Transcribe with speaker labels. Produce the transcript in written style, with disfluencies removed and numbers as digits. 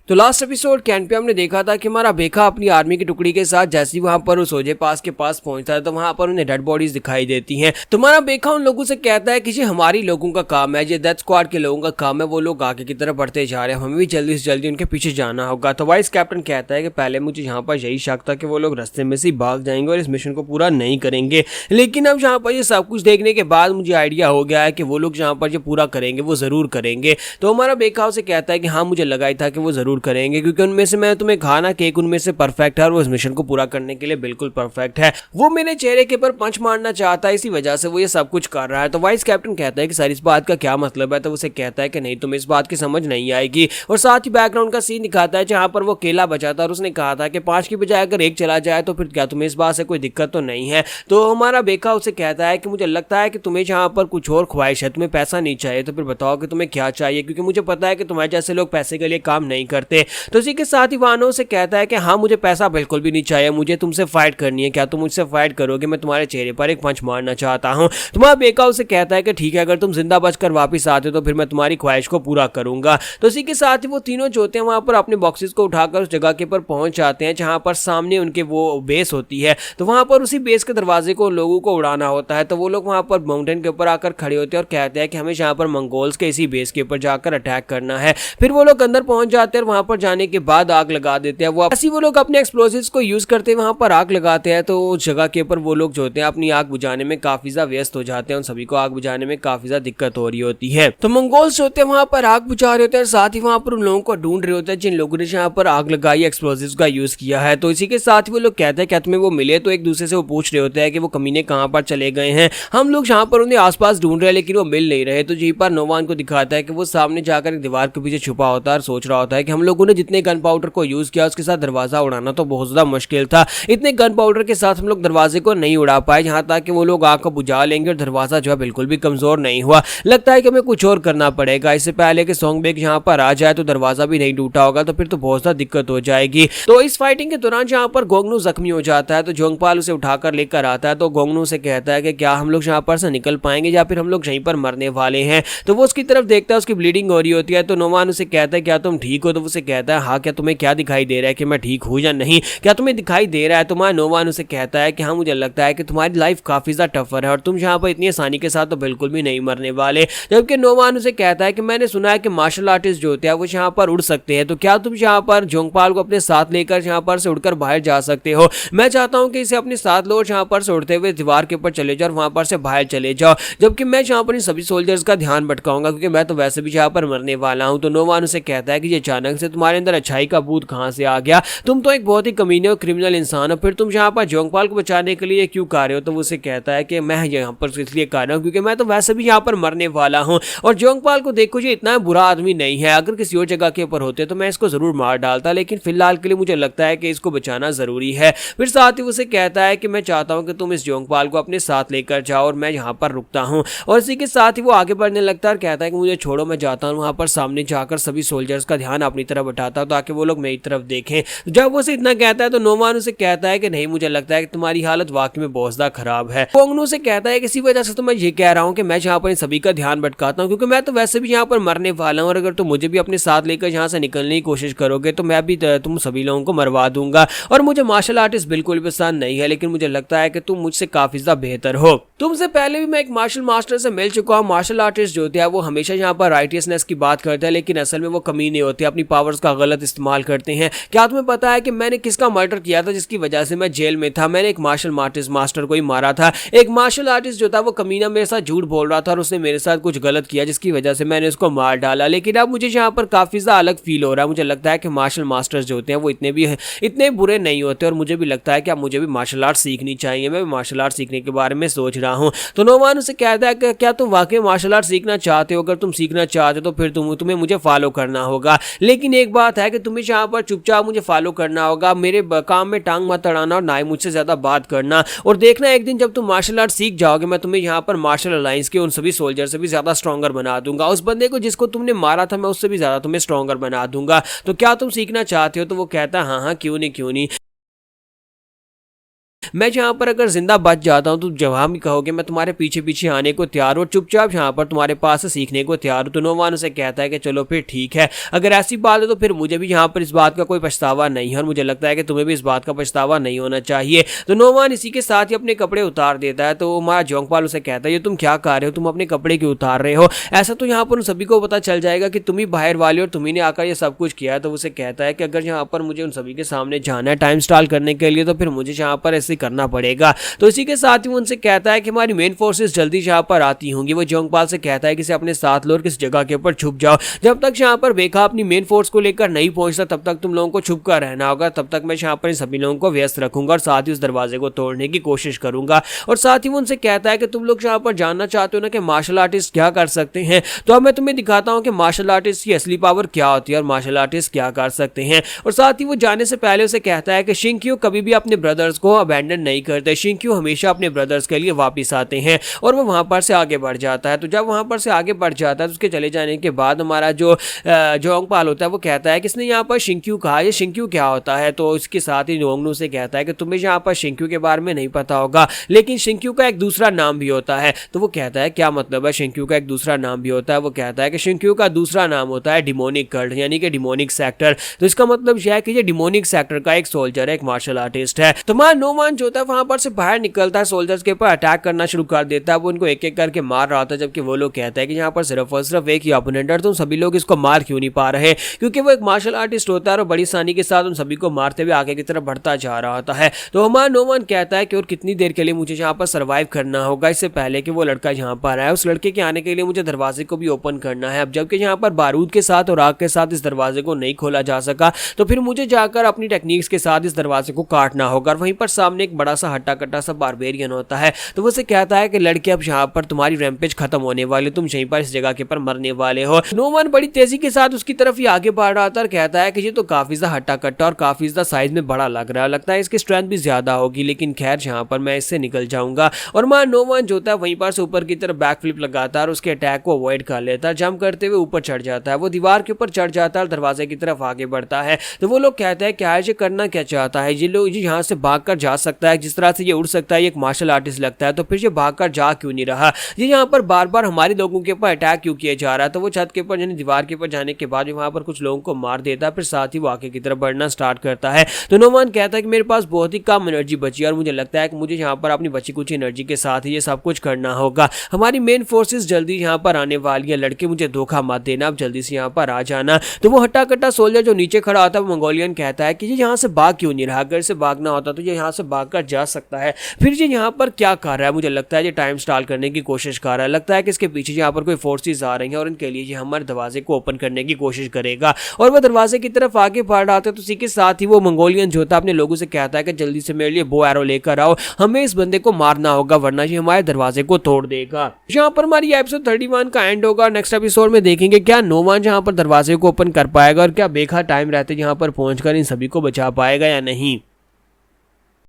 Speaker 1: तो last episode camp पे हमने देखा था कि हमारा बेखा अपनी आर्मी की टुकड़ी के साथ जैसे ही वहां पर उस ओजे पास के पास पहुंचता है तो वहां पर उन्हें डेड बॉडीज दिखाई देती हैं। तो हमारा बेखा उन लोगों से कहता है कि ये हमारी लोगों का काम है, ये डेथ स्क्वाड के लोगों का काम है, वो लोग आगे की तरफ बढ़ते जा रहे हैं, हमें भी जल्दी से जल्दी उनके पीछे जाना होगा। तो वाइस कैप्टन कहता है कि पहले मुझे यहाँ पर यही शक था कि वो लोग रास्ते में से भाग जाएंगे और इस मिशन को पूरा नहीं करेंगे, लेकिन अब यहाँ पर ये सब कुछ देखने के बाद मुझे आइडिया हो गया है कि वो लोग यहाँ पर ये पूरा करेंगे, वो जरूर करेंगे। तो हमारा बेखा उसे कहता है कि हाँ मुझे लगा ही था कि वो जरूर करेंगे, क्योंकि उनमें से मैं तुम्हें कहा ना कि एक उनमें से परफेक्ट है और वो इस मिशन को पूरा करने के लिए बिल्कुल परफेक्ट है। वो मेरे चेहरे के ऊपर पंच मारना चाहता है, इसी वजह से वो ये सब कुछ कर रहा है। तो वाइस कैप्टन कहता है कि सर इस बात का क्या मतलब है। तो उसे कहता है कि नहीं तुम्हें इस बात की समझ नहीं आएगी, और साथ ही बैकग्राउंड का सीन दिखाता है जहां पर वो केला बचा था और उसने कहा था कि 5 की बजाय अगर 1 चला जाए तो फिर क्या तुम्हें इस बात से कोई दिक्कत तो नहीं है। तो हमारा बेखा उसे कहता है कि मुझे लगता है कि तुम्हें जहां पर कुछ और ख्वाहिश है, तुम्हें पैसा नहीं चाहिए, तो फिर बताओ कि तुम्हें क्या चाहिए, क्योंकि मुझे पता है कि तुम्हारे जैसे लोग पैसे के लिए काम नहीं करते। तो इसी के साथ ही वानो से कहता है कि हाँ मुझे पैसा बिल्कुल भी नहीं चाहिए, मुझे तुमसे फाइट करनी है, क्या तुम मुझसे फाइट करोगे, मैं तुम्हारे चेहरे पर एक पंच मारना चाहता हूँ। तुम्हारा बेका उसे कहता है कि ठीक है, अगर तुम जिंदा बचकर वापस आते हो तो फिर मैं तुम्हारी ख्वाहिश को पूरा करूंगा। तो इसी के साथ ही वो तीनों जो होते हैं वहां पर अपने बॉक्सेस को उठाकर उस जगह के पर पहुंच जाते हैं जहां पर सामने उनके वो बेस होती है। तो वहां पर उसी बेस के दरवाजे को लोगों को उड़ाना होता है। तो वो लोग वहां पर माउंटेन के ऊपर आकर खड़े होते हैं और कहते हैं कि हमें यहाँ पर मंगोल्स के इसी बेस के ऊपर जाकर अटैक करना है। फिर वो लोग अंदर पहुंच जाते हैं और वहां पर जाने के बाद आग लगा देते हैं। वो लोग अपने एक्सप्लोसिव्स को यूज करते हैं, वहां पर आग लगाते हैं। तो उस जगह के ऊपर वो लोग जो होते हैं अपनी आग बुझाने में काफी ज्यादा व्यस्त हो जाते हैं, उन सभी को आग बुझाने में काफी ज्यादा दिक्कत हो रही होती है। तो मंगोल्स होते हैं वहां पर आग बुझा रहे होते हैं, साथ ही वहां पर उन लोगों को ढूंढ रहे होते हैं जिन लोगों ने यहाँ पर आग लगाई, एक्सप्लोसिव्स का यूज किया है। तो इसी के साथ ही वो लोग कहते हैं क्या तुम्हें वो मिले। तो एक दूसरे से वो पूछ रहे होते हैं कि वो कमीने कहाँ पर चले गए हैं, हम लोग यहाँ पर उन्हें आसपास ढूंढ रहे हैं लेकिन वो मिल नहीं रहे। तो जी पर नोवान को दिखाता है कि वो सामने जाकर एक दीवार के पीछे छुपा होता है और सोच रहा होता है कि हम लोगों ने जितने गन पाउडर को यूज किया उसके साथ दरवाजा उड़ाना तो बहुत ज्यादा मुश्किल था, इतने गन पाउडर के साथ हम लोग दरवाजे को नहीं उड़ा पाए, जहां तक कि वो लोग आग को बुझा लेंगे और दरवाजा जो है बिल्कुल भी कमजोर नहीं हुआ। लगता है कि हमें कुछ और करना पड़ेगा, इससे पहले कि सोंगबेक यहाँ पर आ जाए तो दरवाजा भी नहीं टूटा होगा, तो फिर तो बहुत ज्यादा दिक्कत हो जाएगी। तो इस फाइटिंग के दौरान जहाँ पर गोंगनू जख्मी हो जाता है तो जोंगपाल उसे उठाकर लेकर आता है। तो गोंगनू से कहता है कि क्या हम लोग यहाँ पर से निकल पाएंगे या फिर हम लोग यहीं पर मरने वाले हैं। तो वो उसकी तरफ देखता है, उसकी ब्लीडिंग हो रही होती है। तो नोमान उसे कहता है क्या तुम ठीक हो। तो उसे कहता है हाँ, क्या तुम्हें क्या दिखाई दे रहा है कि मैं ठीक हूँ या नहीं, क्या तुम्हें दिखाई दे रहा है। तुम्हारा नोमान उसे कहता है कि हाँ मुझे लगता है कि तुम्हारी लाइफ काफी ज्यादा टफर है और तुम यहाँ पर इतनी आसानी के साथ तो बिल्कुल भी नहीं मरने वाले। जबकि नोमान उसे कहता है कि मैंने सुना है कि मार्शल आर्टिस्ट जो होते हैं वो यहाँ पर उड़ सकते हैं, तो क्या तुम यहाँ पर जोंगपाल को अपने साथ लेकर यहाँ पर से उड़कर बाहर जा सकते हो। मैं चाहता हूँ कि इसे अपने साथ लो, यहाँ पर से उड़ते हुए दीवार के ऊपर चले जाओ और वहां पर से बाहर चले जाओ, जबकि मैं यहाँ पर इन सभी सोल्जर्स का ध्यान भटकाऊंगा क्योंकि मैं तो वैसे भी यहाँ पर मरने वाला हूँ। तो नोमान उसे कहता है कि ये अचानक से तुम्हारे अंदर अच्छाई का भूत कहाँ से आ गया, तुम तो एक बहुत ही कमीने और क्रिमिनल इंसान हो, फिर तुम यहाँ पर जोंगपाल को बचाने के लिए क्यों कर रहे हो। तो वो उसे कहता है कि मैं यहाँ पर इसलिए कर रहा हूँ क्योंकि मैं तो वैसे भी यहाँ पर मरने वाला हूँ और जोंगपाल को देखो ये इतना बुरा आदमी नहीं है, अगर किसी और जगह के ऊपर होते तो मैं इसको जरूर मार डालता, लेकिन फिलहाल के लिए मुझे लगता है कि इसको बचाना जरूरी है। फिर साथ ही उसे कहता है कि मैं चाहता हूँ कि तुम इस जोंगपाल को अपने साथ लेकर जाओ और मैं यहाँ पर रुकता हूँ। और इसी के साथ ही वो आगे बढ़ने लगता है और कहता है कि मुझे छोड़ो, मैं जाता हूँ वहाँ पर सामने जाकर सभी सोल्जर्स का ध्यान अपनी तरफ हटाता हूँ ताकि वो लोग मेरी तरफ देखें। जब वो इतना कहता है तो नोमान उसे कहता है कि नहीं, मुझे लगता है कि तुम्हारी हालत वाकई में बहुत ज्यादा खराब है। गोंगनू से कहता है कि इसी वजह से तो मैं ये कह रहा हूँ कि मैं यहाँ पर सभी का ध्यान भटकाता हूँ क्योंकि मैं तो वैसे भी यहाँ पर मरने वाला हूँ और अगर तुम मुझे भी अपने साथ लेकर यहाँ से निकलने की कोशिश करोगे तो मैं भी तुम सभी लोगों को मरवा दूंगा। और मुझे मार्शल आर्टिस्ट बिल्कुल भी पसंद नहीं है, लेकिन मुझे लगता है कि तुम मुझसे काफी ज्यादा बेहतर हो। तुमसे पहले भी मैं एक मार्शल मास्टर से मिल चुका हूँ। मार्शल आर्टिस्ट जो होते हैं वो हमेशा यहाँ पर राइटियसनेस की बात करते हैं, लेकिन असल में वो कमीने होते हैं, अपनी पावर्स का गलत इस्तेमाल करते हैं। क्या तुम्हें पता है कि मैंने किसका मर्डर किया था जिसकी वजह से मैं जेल में था। मैंने एक मार्शल आर्टिस्ट मास्टर को ही मारा था। एक मार्शल आर्टिस्ट जो था वो कमीना मेरे साथ झूठ बोल रहा था और उसने मेरे साथ कुछ गलत किया जिसकी वजह से मैंने उसको मार डाला। लेकिन अब मुझे यहाँ पर काफी ज्यादा अलग फील हो रहा है। मुझे लगता है कि मार्शल मास्टर्स जो होते हैं वो इतने बुरे नहीं होते और मुझे भी लगता है कि अब मुझे भी मार्शल आर्ट सीखनी चाहिए। मैं भी मार्शल आर्ट सीखने के बारे में सोच रहा हूँ। तो नोमान उसे कहता है कि क्या तुम वाकई मार्शल आर्ट सीखना चाहते हो। अगर तुम सीखना चाहते हो तो फिर तुम्हें मुझे फॉलो करना होगा, लेकिन एक बात है कि तुम्हें यहाँ पर चुपचाप मुझे फॉलो करना होगा। मेरे काम में टांग मत अड़ाना और ना ही मुझसे ज्यादा बात करना। और देखना एक दिन जब तुम मार्शल आर्ट सीख जाओगे मैं तुम्हें यहाँ पर मार्शल अलायंस के उन सभी सोल्जर से भी ज्यादा स्ट्रॉन्गर बना दूंगा। उस बंदे को जिसको तुमने मारा था मैं उससे भी ज्यादा तुम्हें स्ट्रॉन्गर बना दूंगा। तो क्या तुम सीखना चाहते हो। तो वो कहता है हाँ हाँ क्यों नहीं। मैं जहाँ पर अगर जिंदा बच जाता हूँ तो जवाब भी कहोगे मैं तुम्हारे पीछे पीछे आने को तैयार हूँ, चुपचाप यहाँ पर तुम्हारे पास से सीखने को तैयार हूँ। तो नोमान उसे कहता है कि चलो फिर ठीक है, अगर ऐसी बात है तो फिर मुझे भी यहाँ पर इस बात का कोई पछतावा नहीं है और मुझे लगता है कि तुम्हें भी इस बात का पछतावा नहीं होना चाहिए। तो नोमान इसी के साथ ही अपने कपड़े उतार देता है। तो हमारा जोंगपाल उसे कहता है ये तुम क्या कर रहे हो, तुम अपने कपड़े क्यों उतार रहे हो, ऐसा तो यहाँ पर उन सभी को पता चल जाएगा कि तुम ही बाहर वाले और तुम्ही ने आकर ये सब कुछ किया है। तो उसे कहता है कि अगर यहाँ पर मुझे उन सभी के सामने जाना है टाइम स्टॉल करने के लिए तो फिर मुझे यहाँ पर ऐसे करना पड़ेगा। तो इसी के साथ ही उनसे कहता है कि हमारी मेन फोर्सेस जल्दी यहाँ पर आती होंगी। वो जोंगपाल से कहता है कि इसे अपने साथ लो और किस जगह के ऊपर छुप जाओ, जब तक यहाँ पर बेखा अपनी मेन फोर्स को लेकर नहीं पहुंचता तब तक तुम लोगों को छुप कर रहना होगा, तब तक मैं यहाँ पर सभी लोगों को व्यस्त रखूंगा और साथ ही उस दरवाजे को तोड़ने की कोशिश करूंगा। और साथ ही वो उनसे कहता है कि तुम लोग यहाँ पर जानना चाहते हो ना कि मार्शल आर्टिस्ट क्या कर सकते हैं, तो अब मैं तुम्हें दिखाता हूँ कि मार्शल आर्टिस्ट की असली पावर क्या होती है और मार्शल आर्टिस्ट क्या कर सकते हैं। और साथ ही वो जाने से पहले उसे कहता है कि शिंक्यू कभी भी अपने ब्रदर्स को अबैंडन नहीं करते, शिंक्यू हमेशा अपने ब्रदर्स के लिए वापस आते हैं। और वो वहां पर से आगे बढ़ जाता है। तो जब वहां पर से आगे बढ़ जाता है तो उसके चले जाने के बाद हमारा जो जोंगपाल होता है वो कहता है कि इसने यहाँ पर शिंक्यू कहा, ये शिंक्यू क्या होता है। तो इसके साथ ही नोंगनू से कहता है कि तुम्हें यहाँ पर शिंक्यू के बारे में नहीं पता होगा, लेकिन शिंक्यू का एक दूसरा नाम भी होता है। तो वो कहता है क्या मतलब है शिंक्यू का एक दूसरा नाम भी होता है। वो कहता है कि शिंक्यू का दूसरा नाम होता है डिमोनिक कल्ट यानी कि डिमोनिक सेक्टर। तो इसका मतलब यह है कि ये डिमोनिक सेक्टर का एक सोल्जर है, एक मार्शल आर्टिस्ट है। तो मां नोमान जो होता है वहां पर से बाहर निकलता है, सोल्जर्स के ऊपर अटैक करना शुरू कर देता है। वो उनको एक एक करके मार रहा था, जबकि वो लोग कहते हैं कि यहाँ पर सिर्फ और सिर्फ एक ही ओपोनेंट है, तुम सभी लोग इसको मार क्यों नहीं पा रहे, क्योंकि वो एक मार्शल आर्टिस्ट होता है और बड़ी आसानी के साथ उन सभी को मारते हुए आगे की तरफ बढ़ता जा रहा होता है। तो हमारा नोमान कहता है कि और कितनी देर के लिए मुझे यहाँ पर सर्वाइव करना होगा, इससे पहले कि वो लड़का यहाँ पर आए, उस लड़के के आने के लिए मुझे दरवाजे को भी ओपन करना है। अब जबकि यहाँ पर बारूद के साथ और आग के साथ इस दरवाजे को नहीं खोला जा सका तो फिर मुझे जाकर अपनी टेक्निक्स के साथ इस दरवाजे को काटना होगा। और वहीं पर सामने एक बड़ा सा हट्टा कट्टा सा बारबेरियन होता है। तो वो से कहता है कि लड़के अब यहाँ पर तुम्हारी रैम्पेज खत्म होने वाली, तुम यहीं पर इस जगह के पर मरने वाले हो। नोमान बड़ी तेजी के साथ उसकी तरफ ही आगे बढ़ रहा था और कहता है कि ये तो काफी ज्यादा हट्टा कट्टा और काफी ज्यादा साइज में बड़ा लग रहा है, लगता है इसकी स्ट्रेंथ भी ज्यादा होगी, लेकिन खैर यहाँ पर मैं इससे निकल जाऊंगा। और मां नोमान जो होता है वहीं पर से ऊपर की तरफ बैक फ्लिप लगाता है और उसके अटैक को अवॉइड कर लेता है, जंप करते हुए ऊपर चढ़ जाता है। वो दीवार के ऊपर चढ़ जाता है और दरवाजे की तरफ आगे बढ़ता है। तो वो लोग कहते हैं क्या ये करना क्या चाहता है, ये लोग यहाँ से भागकर जा सकता है, जिस तरह से ये उड़ सकता है, ये एक मार्शल आर्टिस्ट लगता है, तो फिर ये भागकर जा क्यों नहीं रहा, ये यहाँ पर बार बार हमारे लोगों के ऊपर अटैक क्यों किया जा रहा है। तो वो छत के ऊपर यानी दीवार के ऊपर जाने के बाद वहां पर कुछ लोगों को मार देता है, फिर साथ ही वो आगे की तरफ बढ़ना स्टार्ट करता है। तो नोमान कहता है कि मेरे पास बहुत ही कम एनर्जी बची है और मुझे लगता है कि मुझे यहाँ पर अपनी बची कुछ एनर्जी के साथ ही ये सब कुछ करना होगा, हमारी मेन फोर्सेस जल्दी यहाँ पर आने वाली है, लड़के मुझे धोखा मत देना, अब जल्दी से यहाँ पर आ जाना। तो वो हट्टा कट्टा सोल्जर जो नीचे खड़ा होता है वो मंगोलियन कहता है कि ये यहाँ से भाग क्यों नहीं रहा, अगर से भागना होता तो ये यहाँ से भागकर जा सकता है, फिर ये यहाँ पर क्या कर रहा है, मुझे लगता है ये टाइम स्टॉल करने की कोशिश कर रहा है, लगता है कि इसके पीछे यहाँ पर कोई फोर्सेस आ रही हैं और इनके लिए ये हमारे दरवाजे को ओपन करने की कोशिश करेगा। और वह दरवाजे की तरफ आगे बढ़ रहा था तो उसी के साथ ही वो मंगोलियन जो था अपने लोगों से कहता है कि जल्दी से मेरे लिए बो एरो लेकर आओ, हमें इस बंदे को मारना होगा वरना ये हमारे दरवाजे को तोड़ देगा। यहाँ पर हमारी एपिसोड 31 का एंड होगा। नेक्स्ट एपिसोड में देखेंगे क्या नोमान यहाँ पर दरवाजे को ओपन कर पाएगा और क्या बेखा टाइम रहते यहाँ पर पहुंचकर इन सभी को बचा पाएगा या नहीं।